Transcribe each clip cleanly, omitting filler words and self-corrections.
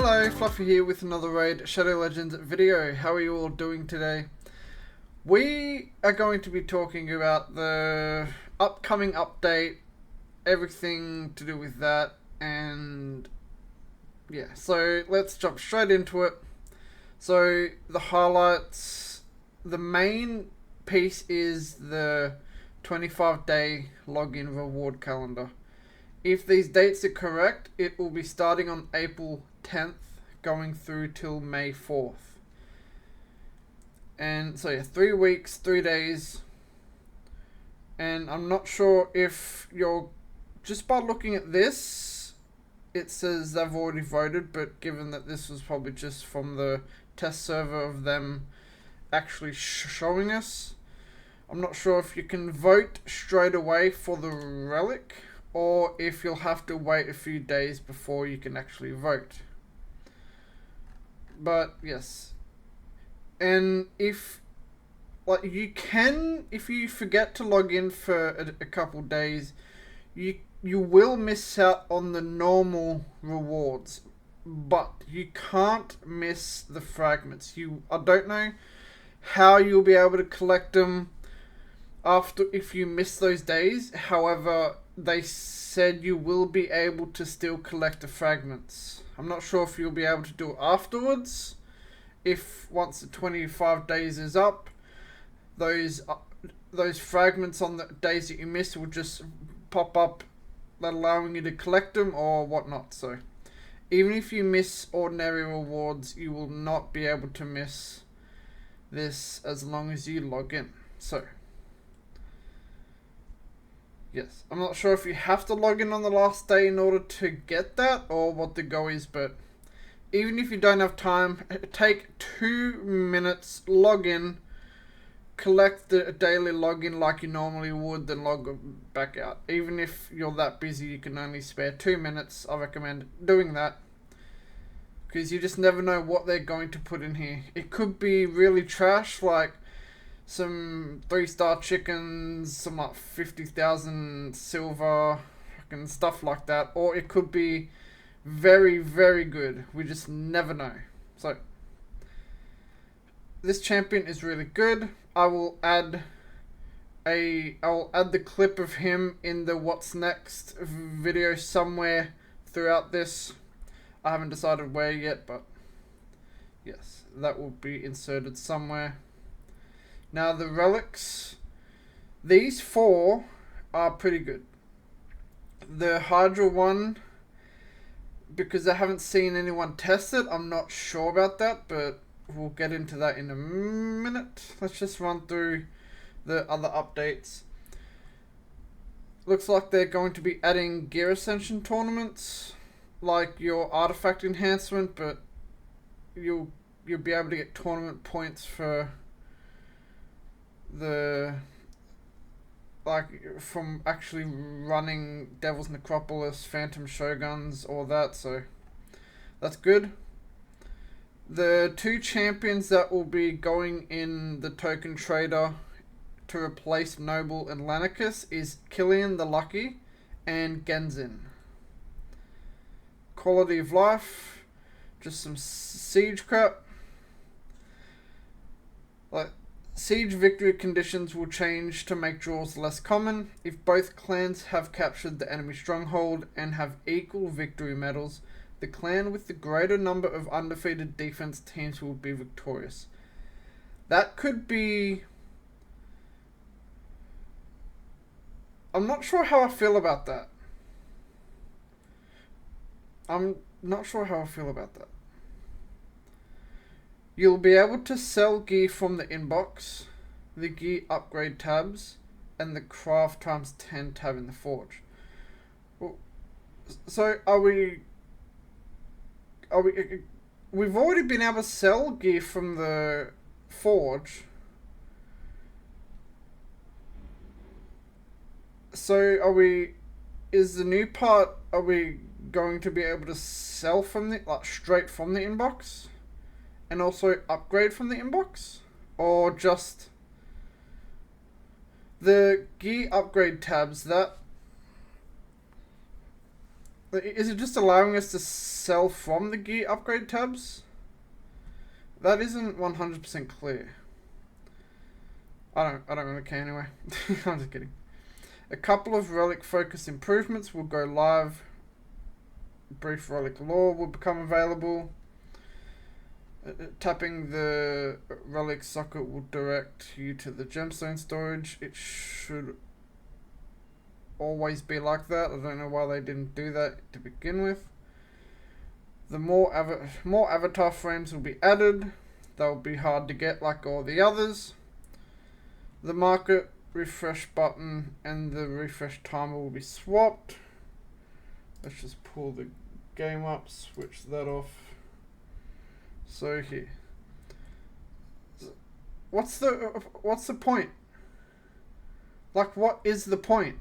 Hello, Fluffy here with another Raid Shadow Legends video. How are you all doing today? We are going to be talking about the upcoming update, everything to do with that, and yeah, so let's jump straight into it. So the highlights, the main piece is the 25-day login reward calendar. If these dates are correct, it will be starting on April 10th, going through till May 4th. And so yeah, 3 weeks, 3 days. And I'm not sure if you're, just by looking at this, it says they've already voted, but given that this was probably just from the test server of them actually showing us, I'm not sure if you can vote straight away for the relic, or if you'll have to wait a few days before you can actually vote. But yes, and if you can, if you forget to log in for a couple days, you will miss out on the normal rewards, but you can't miss the fragments. I don't know how you'll be able to collect them after if you miss those days. However, they said you will be able to still collect the fragments. I'm not sure if you'll be able to do it afterwards. If once the 25 days is up, those fragments on the days that you missed will just pop up, allowing you to collect them or whatnot. So even if you miss ordinary rewards, you will not be able to miss this as long as you log in. So yes, I'm not sure if you have to log in on the last day in order to get that or what the go is, but even if you don't have time, take 2 minutes, log in, collect the daily login like you normally would, then log back out. Even if you're that busy, you can only spare 2 minutes. I recommend doing that, because you just never know what they're going to put in here. It could be really trash, like some 3-star chickens, some like 50,000 silver, and stuff like that. Or it could be very, very good. We just never know. So this champion is really good. I will add the clip of him in the what's next video somewhere throughout this. I haven't decided where yet, but yes, that will be inserted somewhere. Now the relics, these 4 are pretty good. The Hydra one, because I haven't seen anyone test it, I'm not sure about that, but we'll get into that in a minute. Let's just run through the other updates. Looks like they're going to be adding gear ascension tournaments, like your artifact enhancement, but you'll be able to get tournament points for from actually running Devil's Necropolis, Phantom Shoguns, all that, so that's good. The 2 champions that will be going in the token trader to replace Noble and Lanicus is Killian the Lucky and Genzin. Quality of life, just some siege crap. Like, siege victory conditions will change to make draws less common. If both clans have captured the enemy stronghold and have equal victory medals, the clan with the greater number of undefeated defense teams will be victorious. That could be... I'm not sure how I feel about that. You'll be able to sell gear from the inbox, the gear upgrade tabs, and the craft ×10 tab in the forge. So we've already been able to sell gear from the forge. So is the new part, are we going to be able to sell from the, straight from the inbox? And also upgrade from the inbox? Or just the gear upgrade tabs, that Is it just allowing us to sell from the gear upgrade tabs? That isn't 100% clear. I don't really care anyway. I'm just kidding. A couple of relic focused improvements will go live. Brief relic lore will become available. Tapping the relic socket will direct you to the gemstone storage. It should always be like that. I don't know why they didn't do that to begin with. The more avatar frames will be added. They'll be hard to get like all the others. The market refresh button and the refresh timer will be swapped. Let's just pull the game up, switch that off. So here. What's the point? Like, what is the point?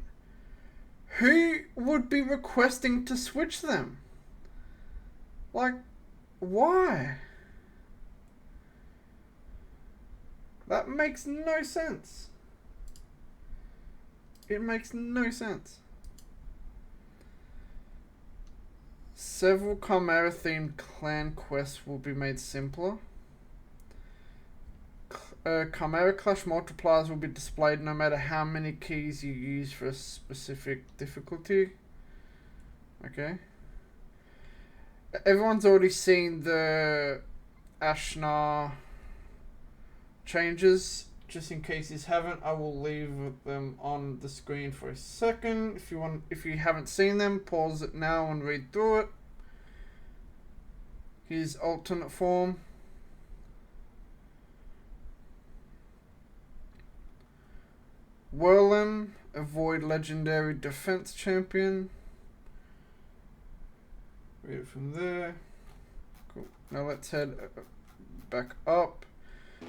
Who would be requesting to switch them? Like, why? That makes no sense. It makes no sense. Several Chimera themed clan quests will be made simpler. Chimera Clash multipliers will be displayed no matter how many keys you use for a specific difficulty. Okay. Everyone's already seen the Ashnar changes. Just in case you haven't, I will leave them on the screen for a second. If you haven't seen them, pause it now and read through it. Here's alternate form. Whirlim, avoid legendary defense champion. Read it from there. Cool. Now let's head back up.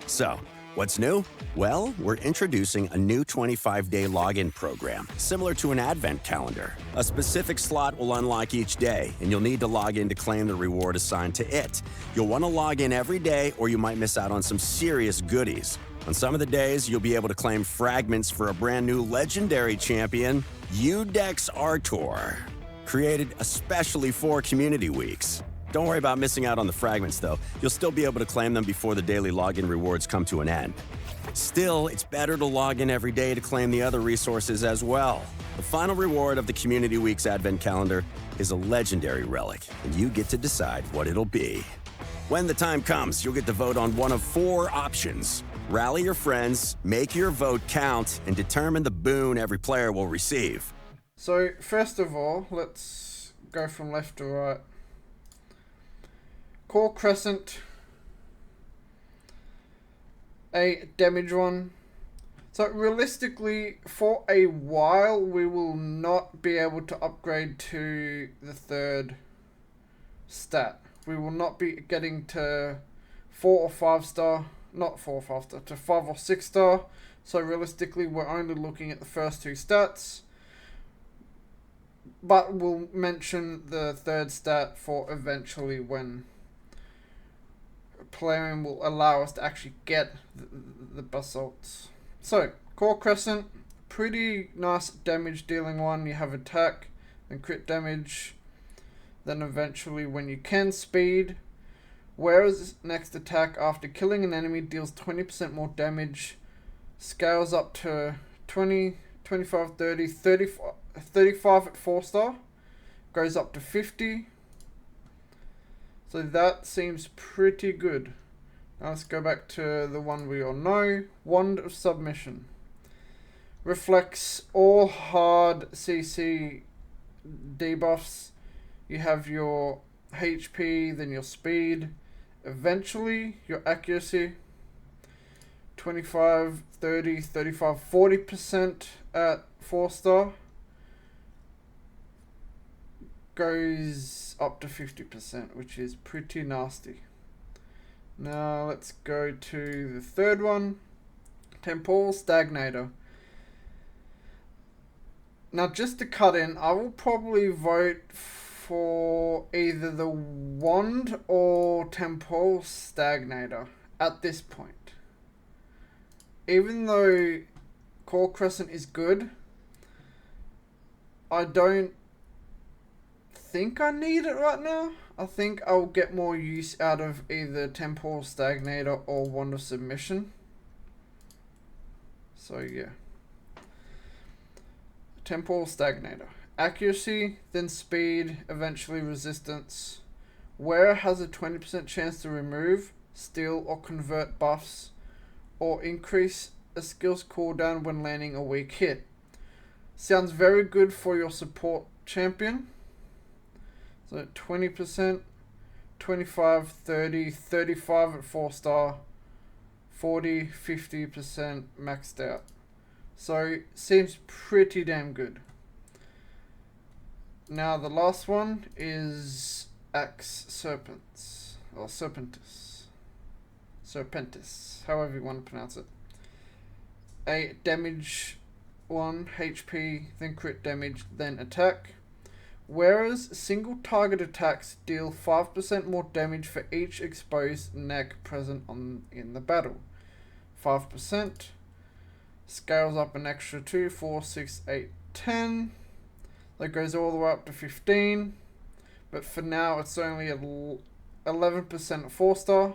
So, what's new? Well, we're introducing a new 25-day login program, similar to an advent calendar. A specific slot will unlock each day, and you'll need to log in to claim the reward assigned to it. You'll want to log in every day, or you might miss out on some serious goodies. On some of the days, you'll be able to claim fragments for a brand new legendary champion, Udex Artor, created especially for community weeks. Don't worry about missing out on the fragments, though. You'll still be able to claim them before the daily login rewards come to an end. Still, it's better to log in every day to claim the other resources as well. The final reward of the Community Week's Advent Calendar is a legendary relic, and you get to decide what it'll be. When the time comes, you'll get to vote on one of 4 options. Rally your friends, make your vote count, and determine the boon every player will receive. So, first of all, let's go from left to right. Core Crescent, a damage one. So realistically, for a while, we will not be able to upgrade to the 3rd stat. We will not be getting to 4 or 5 star, not 4 or 5 star, to 5 or 6 star. So realistically, we're only looking at the first 2 stats. But we'll mention the 3rd stat for eventually when Plarium will allow us to actually get the basalts. So, Core Crescent, pretty nice damage dealing one. You have attack, then crit damage, then eventually when you can speed. Whereas next attack after killing an enemy deals 20% more damage, scales up to 20, 25, 30, 35 at 4 star, goes up to 50. So that seems pretty good. Now let's go back to the one we all know. Wand of Submission. Reflects all hard CC debuffs. You have your HP, then your speed, eventually your accuracy. 25, 30, 35, 40% at 4 star. Goes up to 50%, which is pretty nasty. Now let's go to the 3rd one, Temporal Stagnator. Now just to cut in, I will probably vote for either the Wand or Temporal Stagnator at this point. Even though Core Crescent is good, I don't think I need it right now. I think I'll get more use out of either Temporal Stagnator or Wand of Submission. So yeah. Temporal Stagnator. Accuracy, then speed, eventually resistance. Wearer has a 20% chance to remove, steal, or convert buffs, or increase a skill's cooldown when landing a weak hit. Sounds very good for your support champion. So 20%, 25, 30, 35 at 4-star, 40, 50% maxed out. So seems pretty damn good. Now the last one is Axe Serpents, or Serpentis, however you want to pronounce it. A damage 1, HP, then crit damage, then attack. Whereas single target attacks deal 5% more damage for each exposed neck present in the battle. 5%. Scales up an extra 2, 4, 6, 8, 10. That goes all the way up to 15. But for now it's only at 11% at 4-star.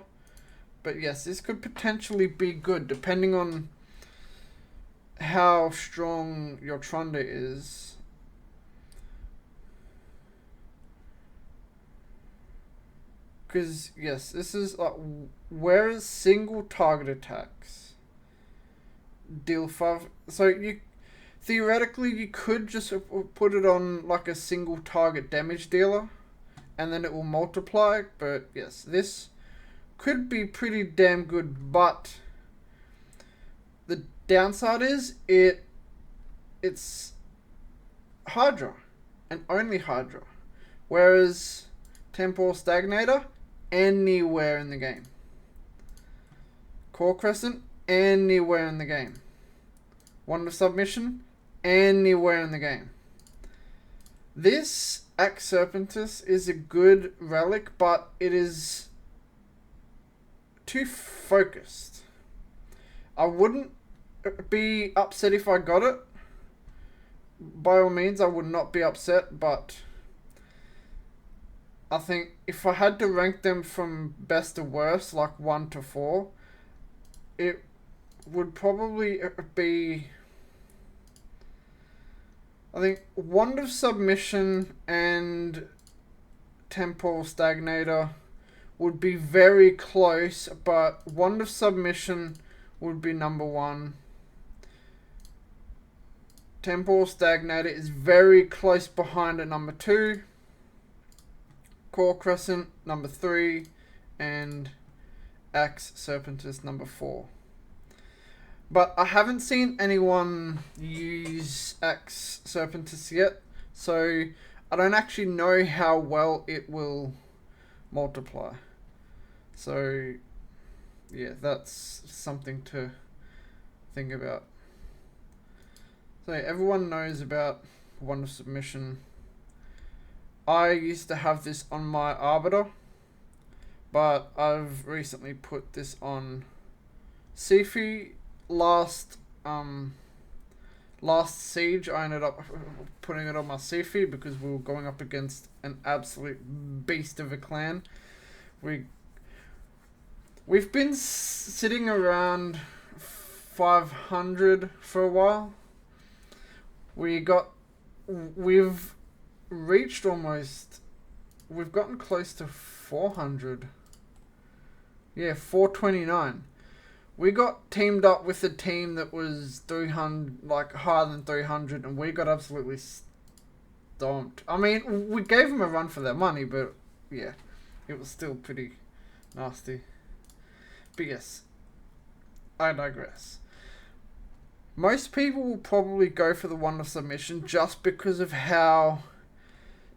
But yes, this could potentially be good depending on how strong your Trunda is. Because, yes, this is like, whereas single target attacks deal 5. So, theoretically, you could just put it on like a single target damage dealer, and then it will multiply. But, yes, this could be pretty damn good, but the downside is it's Hydra, and only Hydra. Whereas Temporal Stagnator, anywhere in the game. Core Crescent, anywhere in the game. Wand of Submission, anywhere in the game. This Axe Serpentis is a good relic, but it is too focused. I wouldn't be upset if I got it. By all means, I would not be upset, but I think if I had to rank them from best to worst, like 1 to 4, it would probably be, I think, Wand of Submission and Temporal Stagnator would be very close, but Wand of Submission would be number 1. Temporal Stagnator is very close behind at number 2. Core Crescent, number 3, and Axe Serpentis, number 4. But I haven't seen anyone use Axe Serpentis yet, so I don't actually know how well it will multiply. So, yeah, that's something to think about. So, everyone knows about Wand of Submission. I used to have this on my Arbiter, but I've recently put this on Sifi. Last siege, I ended up putting it on my Sifi because we were going up against an absolute beast of a clan. We've been sitting around 500 for a while. We've reached almost, we've gotten close to 400. Yeah, 429. We got teamed up with a team that was 300, like higher than 300, and we got absolutely stomped. I mean, we gave them a run for their money, but yeah, it was still pretty nasty. But yes, I digress. Most people will probably go for the Wand of Submission just because of how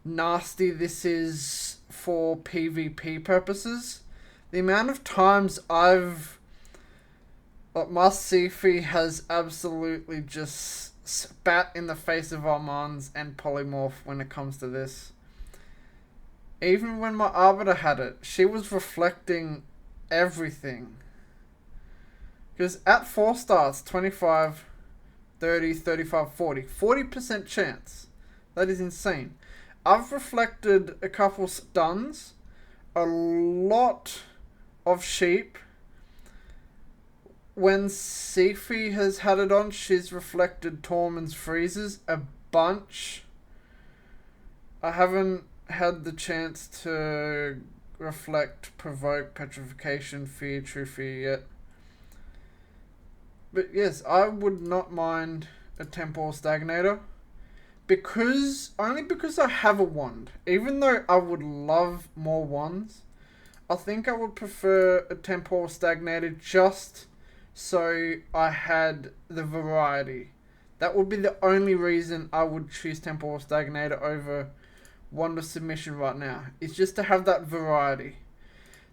nasty this is for PvP purposes. The amount of times my Sifi has absolutely just spat in the face of Armand's and Polymorph when it comes to this. Even when my Arbiter had it, she was reflecting everything. Because at 4 stars, 25, 30, 35, 40. 40% chance. That is insane. I've reflected a couple stuns, a lot of sheep. When Sifi has had it on, she's reflected Tormund's freezes a bunch. I haven't had the chance to reflect, provoke, petrification, fear, true fear yet. But yes, I would not mind a temporal stagnator. Only because I have a wand. Even though I would love more wands, I think I would prefer a temporal stagnator just so I had the variety. That would be the only reason I would choose temporal stagnator over wand of submission right now. It's just to have that variety.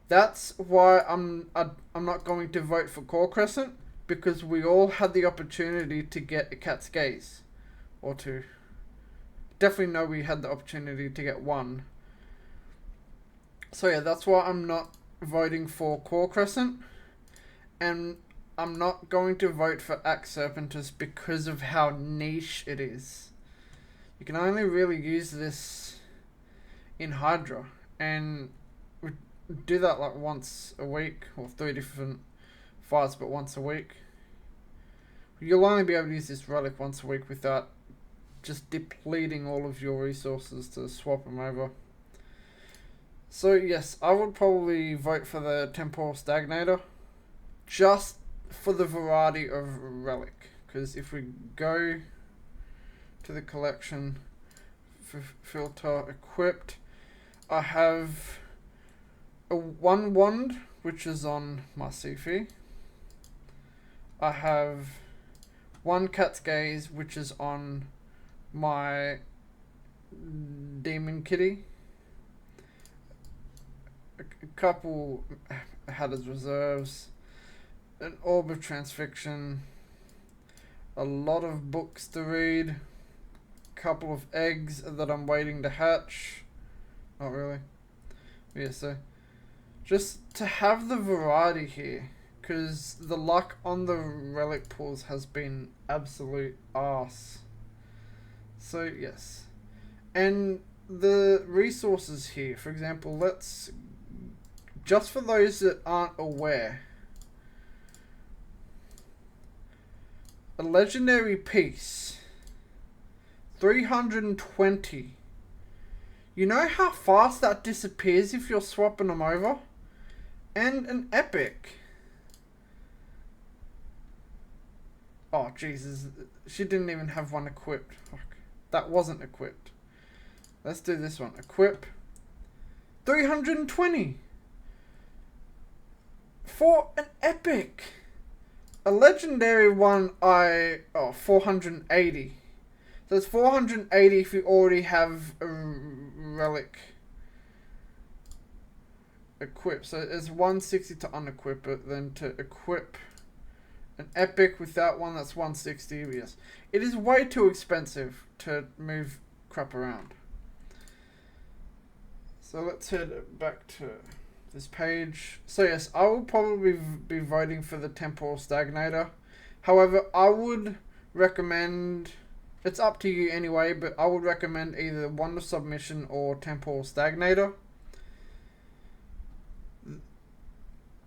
That's why I'm not going to vote for Core Crescent, because we all had the opportunity to get a Cat's Gaze or two. Definitely know we had the opportunity to get one. So yeah, that's why I'm not voting for Core Crescent, and I'm not going to vote for Axe Serpentis because of how niche it is. You can only really use this in Hydra, and we do that like once a week, or 3 different fights, but once a week. You'll only be able to use this relic once a week without just depleting all of your resources to swap them over. So yes, I would probably vote for the Temporal Stagnator, just for the variety of relic. Because if we go to the collection, filter, equipped, I have one wand, which is on my Sifi. I have one Cat's Gaze, which is on my Demon Kitty. A couple had as reserves, an Orb of Transfixion, a lot of books to read, a couple of eggs that I'm waiting to hatch. Not really. Yeah, so just to have the variety here, because the luck on the relic pools has been absolute arse. So yes, and the resources here, for example, just for those that aren't aware, a legendary piece, 320. You know how fast that disappears if you're swapping them over? And an epic. Oh Jesus, she didn't even have one equipped. Fuck. That wasn't equipped. Let's do this one. Equip. 320. For an epic. A legendary one, 480. So it's 480 if you already have a relic equipped. So it's 160 to unequip it, then to equip an epic without one, that's 160. Yes, it is way too expensive to move crap around. So let's head back to this page. So yes, I will probably be voting for the Temporal Stagnator. However, I would recommend, it's up to you anyway, but I would recommend either Wand of Submission or Temporal Stagnator.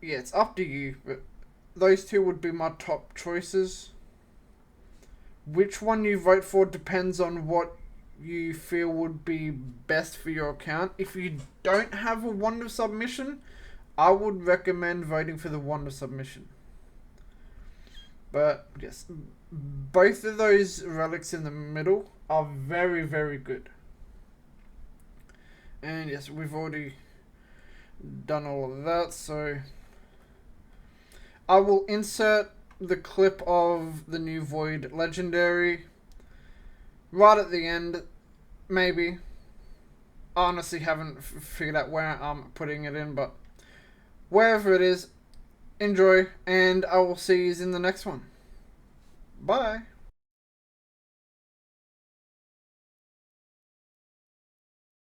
Yeah, it's up to you, but those two would be my top choices. Which one you vote for depends on what you feel would be best for your account. If you don't have a Wand of Submission, I would recommend voting for the Wand of Submission. But yes, both of those relics in the middle are very, very good. And yes, we've already done all of that, so I will insert the clip of the new Void Legendary right at the end, maybe. I honestly haven't figured out where I'm putting it in, but wherever it is, enjoy, and I will see you in the next one. Bye.